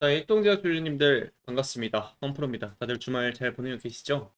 자, 일동제약 주주님들 반갑습니다. 홈프로입니다. 다들 주말 잘 보내고 계시죠?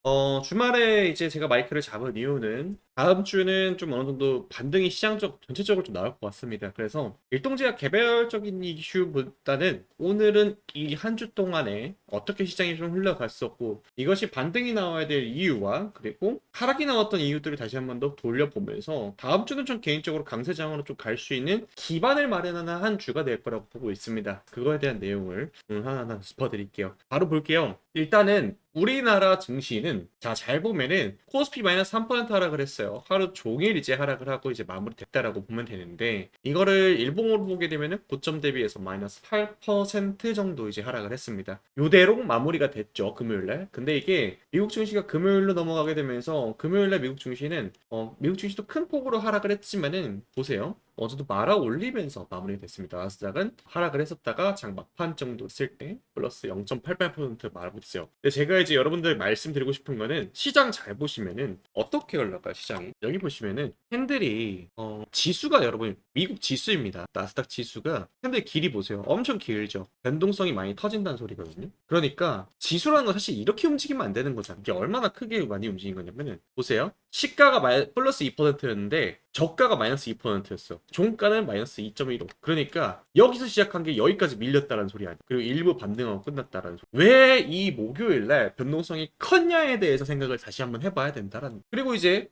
주말에 이제 제가 마이크를 잡은 이유는 다음 주는 좀 어느 정도 반등이 시장적 전체적으로 좀 나올 것 같습니다. 그래서 일동제약 개별적인 이슈보다는 오늘은 이 한 주 동안에 어떻게 시장이 좀 흘러갔었고 이것이 반등이 나와야 될 이유와 그리고 하락이 나왔던 이유들을 다시 한번 더 돌려보면서 다음 주는 좀 개인적으로 강세장으로 좀 갈 수 있는 기반을 마련하는 한 주가 될 거라고 보고 있습니다. 그거에 대한 내용을 오늘 하나하나 짚어드릴게요. 바로 볼게요. 일단은 우리나라 증시는 잘 보면은 코스피 마이너스 3% 하락을 했어요. 하루 종일 이제 하락을 하고 이제 마무리됐다라고 보면 되는데 이거를 일봉으로 보게 되면은 고점 대비해서 마이너스 8% 정도 이제 하락을 했습니다. 요대로 마무리가 됐죠, 금요일날. 근데 이게 미국 증시가 금요일로 넘어가게 되면서 금요일날 미국 증시는 미국 증시도 큰 폭으로 하락을 했지만은 보세요. 어제도 말아 올리면서 마무리가 됐습니다. 나스닥은 하락을 했었다가 장 막판 정도 쓸 때 플러스 0.88% 말고 있어요. 근데 제가 이제 여러분들 말씀드리고 싶은 거는 시장 잘 보시면은 어떻게 흘러가요, 시장이? 여기 보시면은 캔들이 지수가 여러분 미국 지수입니다. 나스닥 지수가 캔들 길이 보세요. 엄청 길죠. 변동성이 많이 터진다는 소리거든요. 그러니까 지수라는 건 사실 이렇게 움직이면 안 되는 거잖아요. 이게 얼마나 크게 많이 움직인 거냐면은 보세요. 시가가 플러스 2%였는데 저가가 마이너스 2%였어. 종가는 마이너스 2.15. 그러니까 여기서 시작한 게 여기까지 밀렸다는 소리 아니야. 그리고 일부 반등하고 끝났다라는 소리. 왜 이 목요일날 변동성이 컸냐에 대해서 생각을 다시 한번 해봐야 된다라는. 그리고 이제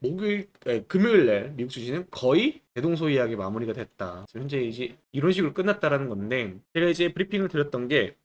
금요일날 미국 주식은 거의 대동소이하게 마무리가 됐다. 현재 이제 이런 식으로 끝났다라는 건데 제가 이제 브리핑을 드렸던 게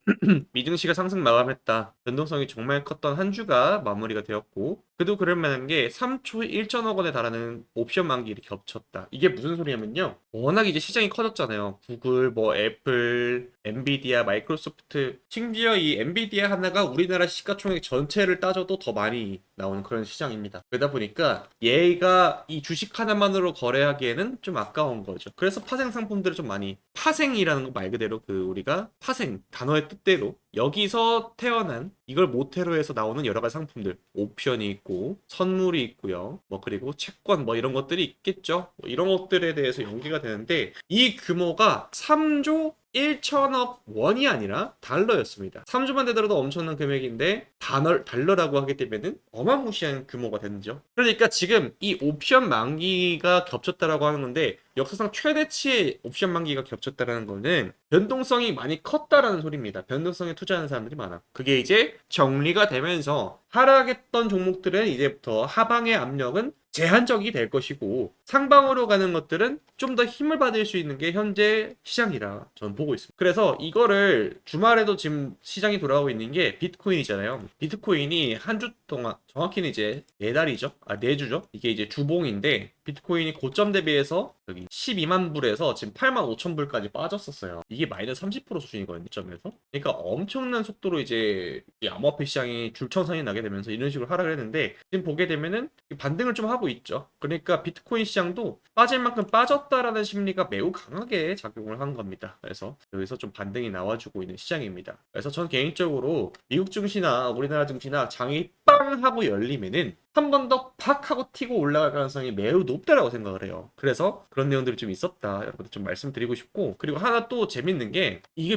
미증시가 상승 마감했다. 변동성이 정말 컸던 한 주가 마무리가 되었고 그래도 그럴 만한 게 3초 1천억 원에 달하는 옵션 만기일이 겹쳤다. 이게 무슨 소리냐면요. 워낙 이제 시장이 커졌잖아요. 구글, 애플, 엔비디아, 마이크로소프트 심지어 이 엔비디아 하나가 우리나라 시가총액 전체를 따져도 더 많이 나오는 그런 시장입니다. 그러다 보니까 얘가 이 주식 하나만으로 거래하기에는 좀 아까운 거죠. 그래서 파생 상품들을 좀 많이 파생이라는 거 말 그대로 우리가 파생 단어의 뜻대로 여기서 태어난 이걸 모태로 해서 나오는 여러 가지 상품들 옵션이 있고 선물이 있고요. 그리고 채권 이런 것들이 있겠죠. 이런 것들에 대해서 연계가 되는데 이 규모가 3조 1천억 원이 아니라 달러였습니다. 3조만 되더라도 엄청난 금액인데 달러라고 하게 되면은 어마무시한 규모가 되는죠. 그러니까 지금 이 옵션 만기가 겹쳤다라고 하는 건데 역사상 최대치의 옵션 만기가 겹쳤다라는 거는 변동성이 많이 컸다라는 소리입니다. 변동성에 투자하는 사람들이 많아. 그게 이제 정리가 되면서 하락했던 종목들은 이제부터 하방의 압력은 제한적이 될 것이고 상방으로 가는 것들은 좀 더 힘을 받을 수 있는 게 현재 시장이라 저는 보고 있습니다. 그래서 이거를 주말에도 지금 시장이 돌아오고 있는 게 비트코인이잖아요. 비트코인이 한 주 동안 정확히는 이제 4달이죠. 4주죠. 이게 이제 주봉인데 비트코인이 고점 대비해서 여기 12만 불에서 지금 8만 5천 불까지 빠졌었어요. 이게 마이너스 30% 수준이거든요. 점에서. 그러니까 엄청난 속도로 이제 이 암호화폐 시장이 줄천선이 나게 되면서 이런 식으로 하락을 했는데 지금 보게 되면은 반등을 좀 하고 있죠. 그러니까 비트코인 시장도 빠질 만큼 빠졌다라는 심리가 매우 강하게 작용을 한 겁니다. 그래서 여기서 좀 반등이 나와주고 있는 시장입니다. 그래서 전 개인적으로 미국 증시나 우리나라 증시나 장이 빵 하고 열리면은 한 번 더 팍 하고 튀고 올라갈 가능성이 매우 높다라고 생각을 해요. 그래서 그런 내용들이 좀 있었다. 여러분들 좀 말씀드리고 싶고 그리고 하나 또 재밌는 게 이게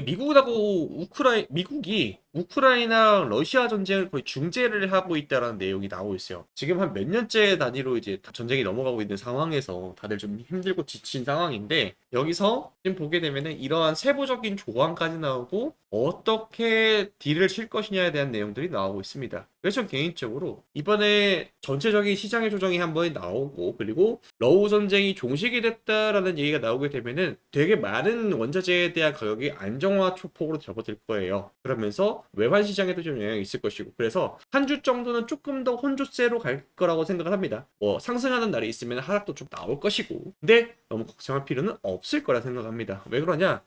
미국이 우크라이나 러시아 전쟁을 거의 중재를 하고 있다라는 내용이 나오고 있어요. 지금 한 몇 년째 단위로 이제 전쟁이 넘어가고 있는 상황에서 다들 좀 힘들고 지친 상황인데 여기서 지금 보게 되면은 이러한 세부적인 조항까지 나오고 어떻게 딜을 칠 것이냐에 대한 내용들이 나오고 있습니다. 그래서 개인적으로 이번에 전체적인 시장의 조정이 한 번 나오고 그리고 러우 전쟁이 종식이 됐다라는 얘기가 나오게 되면은 되게 많은 원자재에 대한 가격이 안정화 초폭으로 접어들 거예요. 그러면서 외환 시장에도 좀 영향이 있을 것이고 그래서 한 주 정도는 조금 더 혼조세로 갈 거라고 생각을 합니다. 상승하는 날이 있으면 하락도 좀 나올 것이고 근데 너무 걱정할 필요는 없을 거라 생각합니다. 왜 그러냐?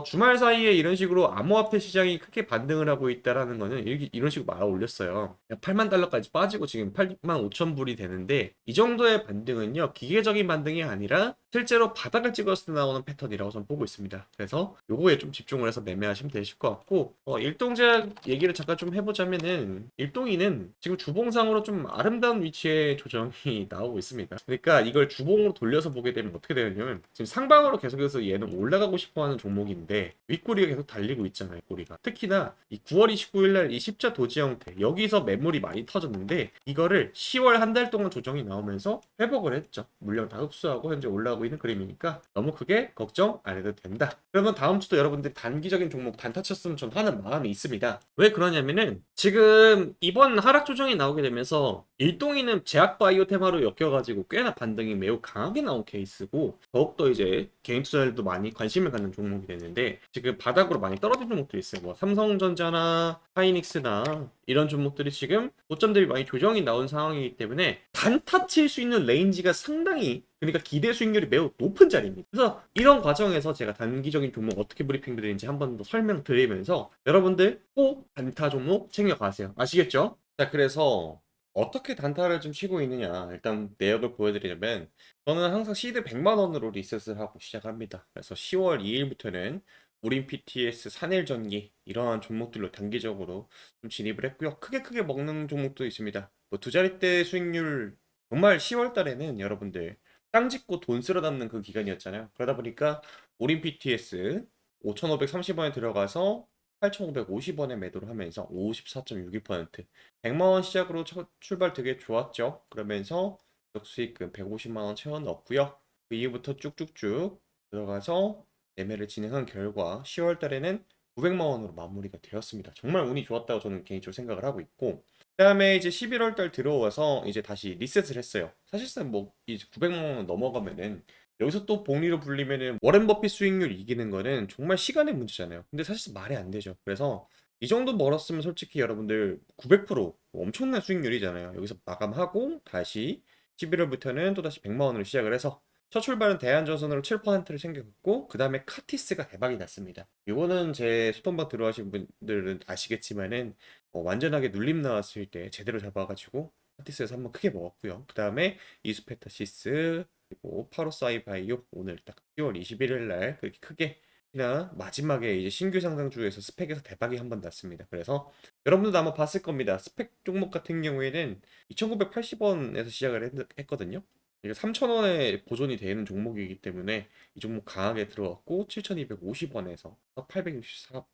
주말 사이에 이런 식으로 암호화폐 시장이 크게 반등을 하고 있다라는 거는 이런 식으로 말아 올렸어요. 8만 달러까지 빠지고 지금 8만 45,000불이 되는데 이 정도의 반등은요 기계적인 반등이 아니라 실제로 바닥을 찍었을 때 나오는 패턴이라고 저는 보고 있습니다. 그래서 요거에 좀 집중을 해서 매매하시면 되실 것 같고 일동제약 얘기를 잠깐 좀 해보자면은 일동이는 지금 주봉상으로 좀 아름다운 위치에 조정이 나오고 있습니다. 그러니까 이걸 주봉으로 돌려서 보게 되면 어떻게 되냐면 지금 상방으로 계속해서 얘는 올라가고 싶어하는 종목인데 윗꼬리가 계속 달리고 있잖아요. 꼬리가 특히나 이 9월 29일 날 이 십자 도지 형태 여기서 매물이 많이 터졌는데 이거를 10월 한 달 동안 조정이 나오면서 회복을 했죠. 물량 다 흡수하고 현재 올라오고 있는 그림이니까 너무 크게 걱정 안 해도 된다. 그러면 다음 주도 여러분들이 단기적인 종목 단타 쳤으면 전 하는 마음이 있습니다. 왜 그러냐면은 지금 이번 하락 조정이 나오게 되면서 일동이는 제약바이오 테마로 엮여가지고 꽤나 반등이 매우 강하게 나온 케이스고 더욱더 이제 개인 투자자들도 많이 관심을 갖는 종목이 됐는데 지금 바닥으로 많이 떨어진 종목들이 있어요. 뭐 삼성전자나 하이닉스나 이런 종목들이 지금 고점들이 많이 조정이 나온 상황이기 때문에 단타 칠 수 있는 레인지가 상당히 그러니까 기대 수익률이 매우 높은 자리입니다. 그래서 이런 과정에서 제가 단기적인 종목 어떻게 브리핑 드리는지 한 번 더 설명드리면서 여러분들 꼭 단타 종목 챙겨가세요. 아시겠죠? 자, 그래서 어떻게 단타를 좀 치고 있느냐 일단 내역을 보여드리려면 저는 항상 시드 100만 원으로 리셋을 하고 시작합니다. 그래서 10월 2일부터는 우린 PTS, 산일전기 이러한 종목들로 단기적으로 좀 진입을 했고요. 크게 먹는 종목도 있습니다. 뭐 두 자릿대 수익률 정말 10월 달에는 여러분들 땅 짓고 돈 쓸어 담는 그 기간이었잖아요. 그러다 보니까 우린 PTS 5,530원에 들어가서 8,550원에 매도를 하면서 54.61% 100만 원 시작으로 출발 되게 좋았죠. 그러면서 수익금 150만 원 채워 넣었고요. 그 이후부터 쭉쭉쭉 들어가서 매매를 진행한 결과 10월 달에는 900만 원으로 마무리가 되었습니다. 정말 운이 좋았다고 저는 개인적으로 생각을 하고 있고 그다음에 이제 11월 달 들어와서 이제 다시 리셋을 했어요. 사실상 뭐 이제 900만 원 넘어가면은 여기서 또 복리로 불리면은 워렌 버핏 수익률 이기는 거는 정말 시간의 문제잖아요. 근데 사실 말이 안 되죠. 그래서 이 정도 벌었으면 솔직히 여러분들 900% 엄청난 수익률이잖아요. 여기서 마감하고 다시 11월부터는 또다시 100만 원으로 시작을 해서 첫 출발은 대한전선으로 7%를 챙겨갔고 그 다음에 카티스가 대박이 났습니다. 이거는 제 소통방 들어가신 분들은 아시겠지만은 완전하게 눌림 나왔을 때 제대로 잡아가지고 카티스에서 한번 크게 먹었고요. 그 다음에 이수페타시스 그리고 파로사이바이오 오늘 딱 10월 21일 날 그렇게 크게 나 마지막에 이제 신규 상장주에서 스펙에서 대박이 한번 났습니다. 그래서 여러분들도 아마 봤을 겁니다. 스펙 종목 같은 경우에는 2,980원에서 시작을 했거든요. 이게 3,000원에 보존이 되는 종목이기 때문에 이 종목 강하게 들어갔고 7,250원에서 864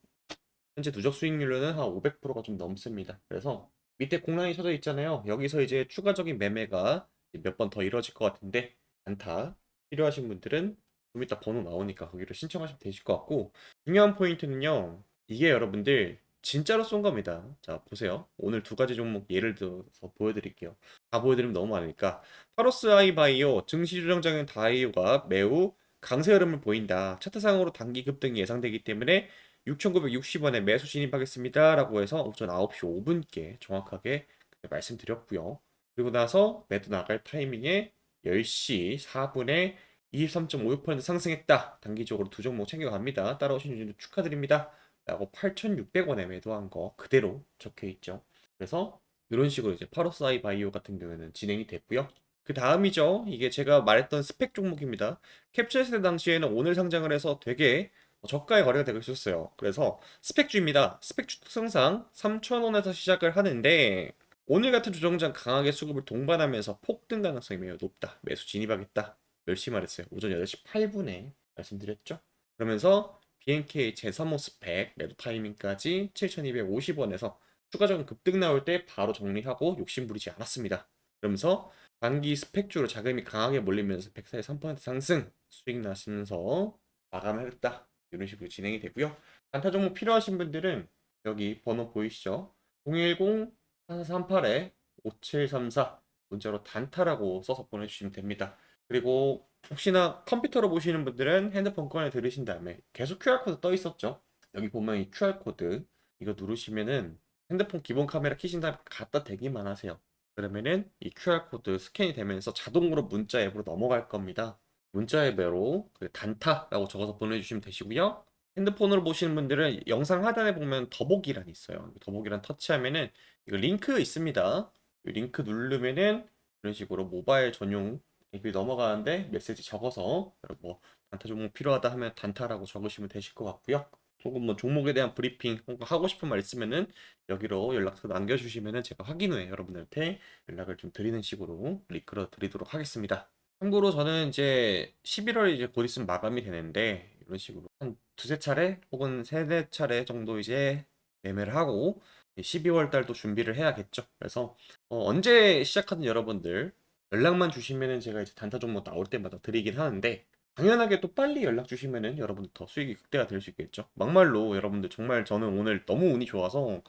현재 누적 수익률로는 한 500%가 좀 넘습니다. 그래서 밑에 공란이 쳐져 있잖아요. 여기서 이제 추가적인 매매가 몇 번 더 이루어질 것 같은데 단타 필요하신 분들은 좀 이따 번호 나오니까 거기로 신청하시면 되실 것 같고 중요한 포인트는요. 이게 여러분들 진짜로 쏜 겁니다. 자 보세요. 오늘 두 가지 종목 예를 들어서 보여드릴게요. 다 보여드리면 너무 많으니까 파로스 아이바이오 증시 조정장인 다이오가 매우 강세 흐름을 보인다. 차트상으로 단기 급등이 예상되기 때문에 6,960원에 매수 진입하겠습니다. 라고 해서 오전 9시 5분께 정확하게 말씀드렸고요. 그리고 나서 매도 나갈 타이밍에 10시 4분에 23.56% 상승했다. 단기적으로 두 종목 챙겨갑니다. 따라오신 분들 축하드립니다. 라고 8,600원에 매도한 거 그대로 적혀 있죠. 그래서 이런 식으로 이제 파로사이 바이오 같은 경우에는 진행이 됐고요. 그 다음이죠. 이게 제가 말했던 스펙 종목입니다. 캡처했을 당시에는 오늘 상장을 해서 되게 저가의 거래가 되고 있었어요. 그래서 스펙주입니다. 스펙주 특성상 3,000원에서 시작을 하는데 오늘 같은 조정장 강하게 수급을 동반하면서 폭등 가능성이 매우 높다. 매수 진입하겠다. 10시 말했어요. 오전 8시 8분에 말씀드렸죠. 그러면서 BNK 제3호 스펙 매도 타이밍까지 7,250원에서 추가적인 급등 나올 때 바로 정리하고 욕심부리지 않았습니다. 그러면서 단기 스펙주로 자금이 강하게 몰리면서 143% 상승 수익 나시면서 마감하겠다. 이런 식으로 진행이 되고요. 단타 종목 필요하신 분들은 여기 번호 보이시죠? 010-4438-5734 문자로 단타라고 써서 보내주시면 됩니다. 그리고 혹시나 컴퓨터로 보시는 분들은 핸드폰 꺼내 들으신 다음에 계속 QR코드 떠 있었죠? 여기 보면 이 QR코드 이거 누르시면은 핸드폰 기본 카메라 켜신 다음에 갖다 대기만 하세요. 그러면은 이 QR코드 스캔이 되면서 자동으로 문자 앱으로 넘어갈 겁니다. 문자 앱으로 그 단타라고 적어서 보내주시면 되시고요. 핸드폰으로 보시는 분들은 영상 하단에 보면 더보기란 있어요. 더보기란 터치하면은 이거 링크 있습니다. 이 링크 누르면은 이런 식으로 모바일 전용 앱이 넘어가는데 메시지 적어서 뭐 단타 종목 필요하다 하면 단타라고 적으시면 되실 것 같고요. 조금 뭐 종목에 대한 브리핑 혹은 하고 싶은 말 있으면은 여기로 연락처 남겨주시면은 제가 확인 후에 여러분들한테 연락을 좀 드리는 식으로 이끌어 드리도록 하겠습니다. 참고로 저는 이제 11월 이제 곧 있으면 마감이 되는데 이런 식으로 한 두세 차례 혹은 세네 차례 정도 이제 매매를 하고 12월 달도 준비를 해야겠죠. 그래서 언제 시작하든 여러분들 연락만 주시면은 제가 이제 단타 종목 나올 때마다 드리긴 하는데 당연하게 또 빨리 연락 주시면은 여러분들 더 수익이 극대화 될 수 있겠죠. 막말로 여러분들 정말 저는 오늘 너무 운이 좋아서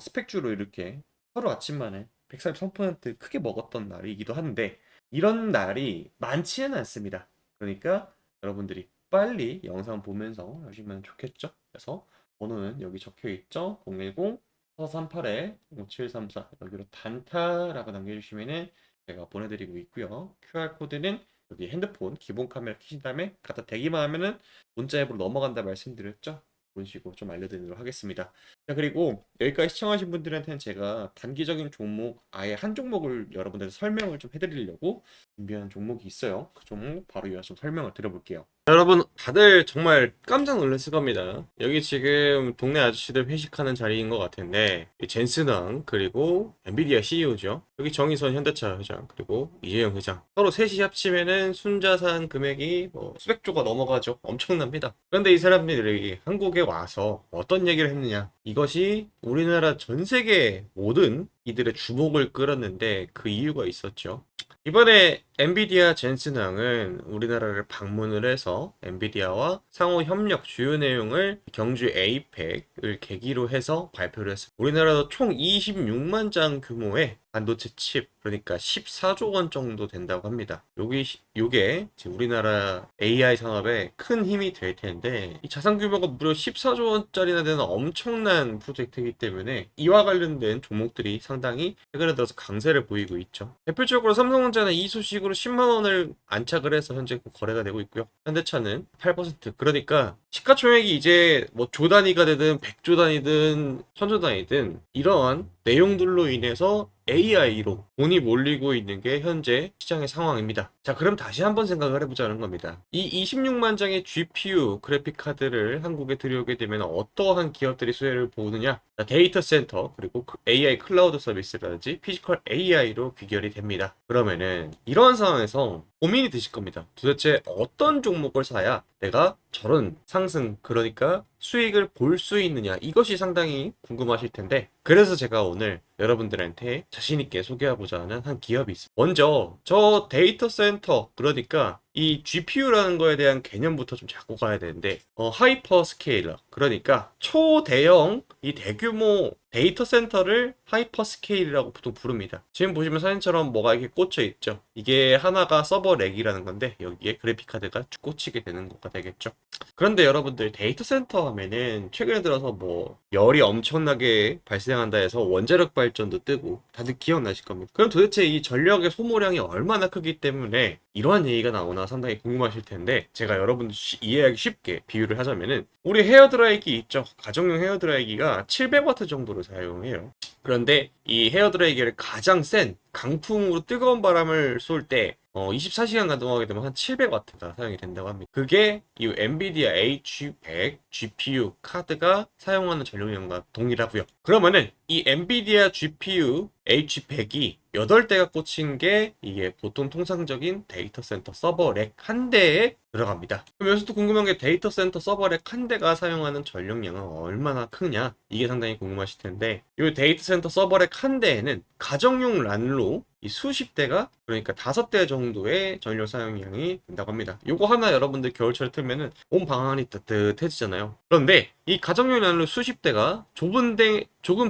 스펙주로 이렇게 하루 아침 만에 143% 크게 먹었던 날이기도 한데 이런 날이 많지는 않습니다. 그러니까 여러분들이 빨리 영상 보면서 하시면 좋겠죠. 그래서 번호는 여기 적혀 있죠. 010 4438에 5734 여기로 단타라고 남겨주시면은 제가 보내드리고 있고요. QR코드는 여기 핸드폰 기본 카메라 켜신 다음에 갖다 대기만 하면은 문자 앱으로 넘어간다 말씀드렸죠. 그런 식으로 좀 알려드리도록 하겠습니다. 자, 그리고 여기까지 시청하신 분들한테는 제가 단기적인 종목, 아예 한 종목을 여러분들한테 설명을 좀 해드리려고 준비한 종목이 있어요. 그 종목 바로 이어서 좀 설명을 드려볼게요. 여러분 다들 정말 깜짝 놀랐을 겁니다. 여기 지금 동네 아저씨들 회식하는 자리인 것 같은데 젠슨왕 그리고 엔비디아 CEO죠. 여기 정의선 현대차 회장 그리고 이재용 회장 서로 셋이 합치면은 순자산 금액이 뭐 수백조가 넘어가죠. 엄청납니다. 그런데 이 사람들이 한국에 와서 어떤 얘기를 했느냐, 이것이 우리나라 전 세계 모든 이들의 주목을 끌었는데 그 이유가 있었죠. 이번에 엔비디아 젠슨왕은 우리나라를 방문을 해서 엔비디아와 상호 협력 주요 내용을 경주 에이펙을 계기로 해서 발표를 했습니다. 우리나라도 총 26만 장 규모의 반도체 칩, 그러니까 14조 원 정도 된다고 합니다. 요게 우리나라 AI 산업에 큰 힘이 될 텐데, 이 자산 규모가 무려 14조 원짜리나 되는 엄청난 프로젝트이기 때문에 이와 관련된 종목들이 상당히 최근에 들어서 강세를 보이고 있죠. 대표적으로 삼성전자는 이 소식으로 10만 원을 안착을 해서 현재 거래가 되고 있고요. 현대차는 8%. 그러니까 시가총액이 이제 뭐 조 단위가 되든 100조 단위든 1000조 단위든 이러한 내용들로 인해서 AI로 돈이 몰리고 있는 게 현재 시장의 상황입니다. 자, 그럼 다시 한번 생각을 해보자는 겁니다. 이 26만 장의 GPU 그래픽 카드를 한국에 들여오게 되면 어떠한 기업들이 수혜를 보느냐? 데이터 센터 그리고 AI 클라우드 서비스라든지 피지컬 AI로 귀결이 됩니다. 그러면은 이러한 상황에서 고민이 드실 겁니다. 도대체 어떤 종목을 사야 내가 저런 상승, 그러니까 수익을 볼 수 있느냐, 이것이 상당히 궁금하실 텐데, 그래서 제가 오늘 여러분들한테 자신있게 소개하고자 하는 한 기업이 있습니다. 먼저 저 데이터 센터, 그러니까 이 GPU라는 거에 대한 개념부터 좀 잡고 가야 되는데, 하이퍼 스케일러, 그러니까 초대형 이 대규모 데이터 센터를 하이퍼 스케일이라고 보통 부릅니다. 지금 보시면 사진처럼 뭐가 이렇게 꽂혀 있죠. 이게 하나가 서버 렉이라는 건데 여기에 그래픽 카드가 꽂히게 되는 거가 되겠죠. 그런데 여러분들 데이터 센터 하면은 최근에 들어서 뭐 열이 엄청나게 발생한다 해서 원자력 발전도 뜨고 다들 기억나실 겁니다. 그럼 도대체 이 전력의 소모량이 얼마나 크기 때문에 이러한 얘기가 나오나 상당히 궁금하실 텐데, 제가 여러분들 이해하기 쉽게 비유를 하자면은 우리 헤어드라이기 있죠. 가정용 헤어드라이기가 700W 정도를 사용해요. 그런데 이 헤어드라이기를 가장 센 강풍으로 뜨거운 바람을 쏠 때 24시간 가동하게 되면 한 700W가 사용이 된다고 합니다. 그게 이 엔비디아 H100 GPU 카드가 사용하는 전력량과 동일하고요. 그러면은 이 엔비디아 GPU H100이 8대가 꽂힌 게 이게 보통 통상적인 데이터 센터 서버 렉 한 대에 들어갑니다. 그럼 여기서도 궁금한 게 데이터 센터 서버 렉 한 대가 사용하는 전력량은 얼마나 크냐, 이게 상당히 궁금하실 텐데, 이 데이터 센터 서버 렉 한 대에는 가정용 란로 이 수십 대가, 그러니까 5대 정도의 전력 사용량이 된다고 합니다. 요거 하나 여러분들 겨울철에 틀면은 온 방 안이 따뜻해지잖아요. 그런데 이 가정용 란로 수십 대가 좁은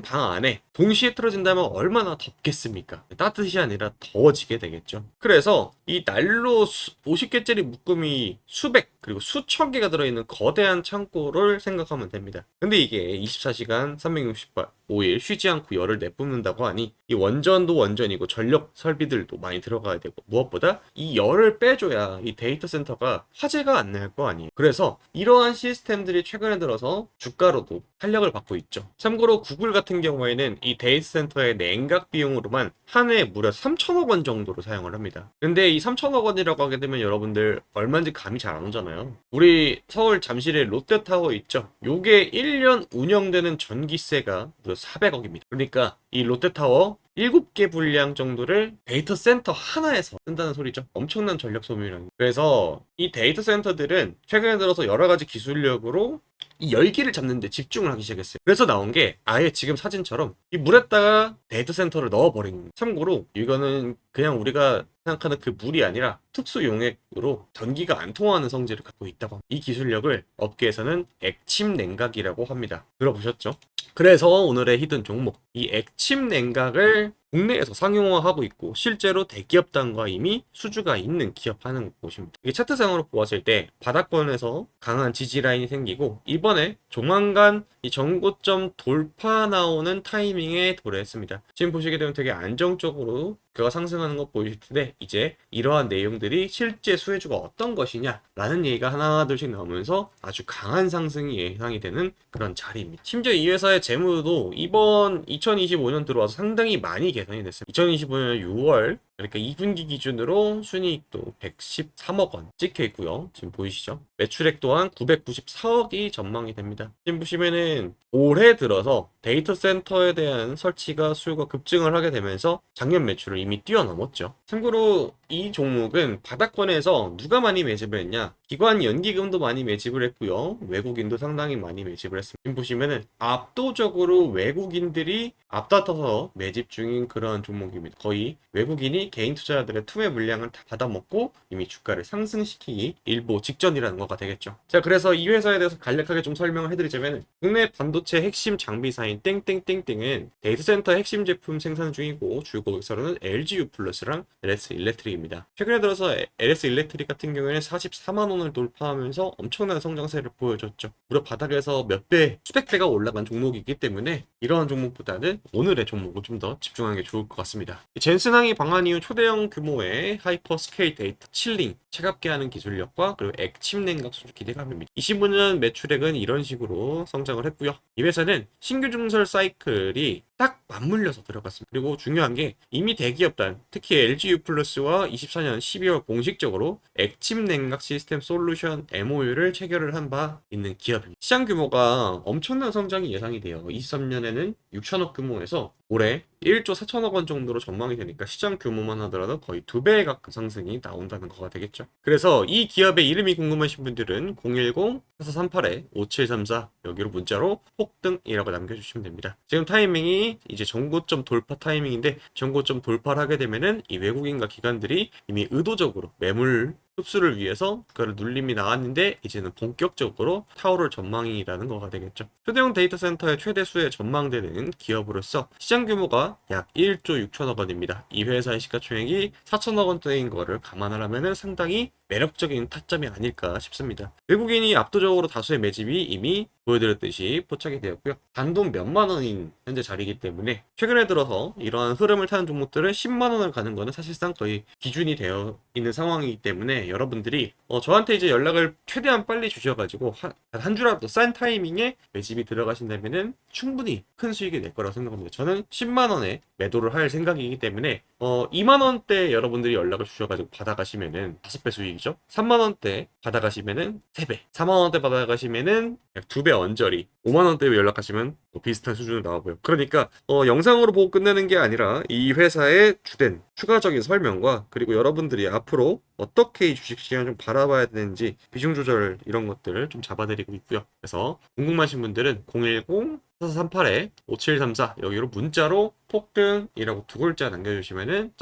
방 안에 동시에 틀어진다면 얼마나 덥겠습니까? 따뜻이 아니라 더워지게 되겠죠. 그래서 이 난로 50개짜리 묶음이 수백 그리고 수천 개가 들어있는 거대한 창고를 생각하면 됩니다. 근데 이게 24시간 365일 쉬지 않고 열을 내뿜는다고 하니 이 원전도 원전이고 전력 설비들도 많이 들어가야 되고 무엇보다 이 열을 빼줘야 이 데이터 센터가 화재가 안 날 거 아니에요. 그래서 이러한 시스템들이 최근에 들어서 주가로도 탄력을 받고 있죠. 참고로 구글 같은 경우에는 이 데이터 센터의 냉각 비용으로만 한 해에 무려 3천억 원 정도로 사용을 합니다. 근데 이 3천억 원이라고 하게 되면 여러분들 얼마인지 감이 잘 안 오잖아요. 우리 서울 잠실에 롯데타워 있죠? 요게 1년 운영되는 전기세가 무려 400억입니다. 그러니까 이 롯데타워 7개 분량 정도를 데이터 센터 하나에서 쓴다는 소리죠. 엄청난 전력 소비量. 그래서 이 데이터 센터들은 최근에 들어서 여러 가지 기술력으로 이 열기를 잡는 데 집중을 하기 시작했어요. 그래서 나온 게 아예 지금 사진처럼 이 물에다가 데이터 센터를 넣어버린 거예요. 참고로 이거는 그냥 우리가 생각하는 그 물이 아니라 특수 용액으로 전기가 안 통하는 성질을 갖고 있다고 합니다. 이 기술력을 업계에서는 액침 냉각이라고 합니다. 들어보셨죠? 그래서 오늘의 히든 종목, 이 액침 냉각을 국내에서 상용화하고 있고 실제로 대기업단과 이미 수주가 있는 기업 하는 곳입니다. 이게 차트상으로 보았을 때 바닥권에서 강한 지지 라인이 생기고 이번에 조만간 이 전고점 돌파 나오는 타이밍에 도래했습니다. 지금 보시게 되면 되게 안정적으로 그가 상승하는 것 보이실 텐데 이제 이러한 내용들이 실제 수혜주가 어떤 것이냐라는 얘기가 하나둘씩 나오면서 아주 강한 상승이 예상이 되는 그런 자리입니다. 심지어 이 회사의 재무도 이번 2025년 들어와서 상당히 많이 개선이 됐습니다. 2025년 6월 그러니까 2분기 기준으로 순이익도 113억 원 찍혀 있고요. 지금 보이시죠? 매출액 또한 994억이 전망이 됩니다. 지금 보시면은 올해 들어서 데이터 센터에 대한 설치가 수요가 급증을 하게 되면서 작년 매출을 이미 뛰어넘었죠. 참고로 이 종목은 바닥권에서 누가 많이 매집을 했냐? 기관 연기금도 많이 매집을 했고요. 외국인도 상당히 많이 매집을 했습니다. 지금 보시면은 압도적으로 외국인들이 앞다퉈서 매집 중인 그런 종목입니다. 거의 외국인이 개인 투자자들의 투매 물량을 다 받아먹고 이미 주가를 상승시키기 일보 직전이라는 거가 되겠죠. 자, 그래서 이 회사에 대해서 간략하게 좀 설명을 해드리자면 국내 반도체 핵심 장비사인 땡땡땡땡은 데이터 센터 핵심 제품 생산 중이고 주 고객사로는 LGU 플러스랑 LS 일렉트릭입니다. 최근에 들어서 LS 일렉트릭 같은 경우에는 44만 원을 돌파하면서 엄청난 성장세를 보여줬죠. 무려 바닥에서 몇 배, 수백 배가 올라간 종목이기 때문에 이러한 종목보다는 오늘의 종목을 좀 더 집중하는 게 좋을 것 같습니다. 젠슨항이 방한 이후 초대형 규모의 하이퍼 스케일 데이터 칠링, 차갑게 하는 기술력과 그리고 액침 냉각 수주 기대감입니다. 25년 매출액은 이런 식으로 성장을 했고요. 이 회사는 신규 증설 사이클이 딱 맞물려서 들어갔습니다. 그리고 중요한 게 이미 대기업단, 특히 LGU 플러스와 24년 12월 공식적으로 액침 냉각 시스템 솔루션 MOU를 체결을 한 바 있는 기업입니다. 시장 규모가 엄청난 성장이 예상이 돼요. 23년에는 6천억 규모에서 올해 1조 4천억 원 정도로 전망이 되니까 시장 규모만 하더라도 거의 2배에 가까운 상승이 나온다는 거가 되겠죠. 그래서 이 기업의 이름이 궁금하신 분들은 010-4438-5734 여기로 문자로 폭등이라고 남겨주시면 됩니다. 지금 타이밍이 이제 전고점 돌파 타이밍인데 전고점 돌파를 하게 되면은 이 외국인과 기관들이 이미 의도적으로 매물 흡수를 위해서 그걸 눌림이 나왔는데 이제는 본격적으로 타오를 전망이라는 거가 되겠죠. 초대형 데이터 센터의 최대 수혜 전망되는 기업으로서 시장 규모가 약 1조 6천억 원입니다. 이 회사의 시가총액이 4천억 원대인 거를 감안을 하면은 상당히 매력적인 타점이 아닐까 싶습니다. 외국인이 압도적으로 다수의 매집이 이미 보여드렸듯이 포착이 되었고요. 단돈 몇만 원인 현재 자리이기 때문에 최근에 들어서 이러한 흐름을 타는 종목들은 10만 원을 가는 거는 사실상 거의 기준이 되어 있는 상황이기 때문에 여러분들이 저한테 이제 연락을 최대한 빨리 주셔가지고 한 주라도 싼 타이밍에 매집이 들어가신다면은 충분히 큰 수익이 낼 거라고 생각합니다. 저는 10만 원에 매도를 할 생각이기 때문에 2만 원대 여러분들이 연락을 주셔가지고 받아가시면은 5배 수익이죠. 3만 원대 받아가시면은 3배, 4만 원대 받아가시면은 약 2배 언저리, 5만 원대 연락하시면 비슷한 수준으로 나와보여요. 그러니까 영상으로 보고 끝내는 게 아니라 이 회사의 주된 추가적인 설명과 그리고 여러분들이 앞으로 어떻게 이 주식시장을 좀 바라봐야 되는지 비중 조절 이런 것들을 좀 잡아드리고 있고요. 그래서 궁금하신 분들은 010-4438-5734 여기로 문자로 폭등이라고 두 글자 남겨주시면은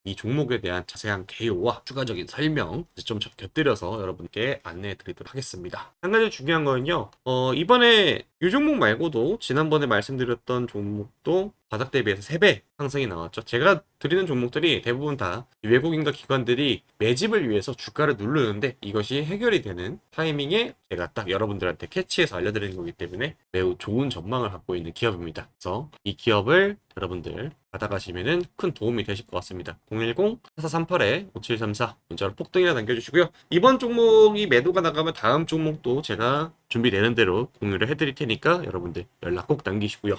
이 종목에 대한 자세한 개요와 추가적인 설명 좀 곁들여서 여러분께 안내해 드리도록 하겠습니다. 한 가지 중요한 거는요. 이번에 이 종목 말고도 지난번에 말씀드렸던 종목도 바닥 대비해서 3배 상승이 나왔죠. 제가 드리는 종목들이 대부분 다 외국인과 기관들이 매집을 위해서 주가를 누르는데 이것이 해결이 되는 타이밍에 제가 딱 여러분들한테 캐치해서 알려드리는 거기 때문에 매우 좋은 전망을 갖고 있는 기업입니다. 그래서 이 기업을 여러분들 받아가시면은 큰 도움이 되실 것 같습니다. 010-4438-5734 문자로 폭등이나 남겨주시고요. 이번 종목이 매도가 나가면 다음 종목도 제가 준비되는 대로 공유를 해드릴 테니까 여러분들 연락 꼭 남기시고요.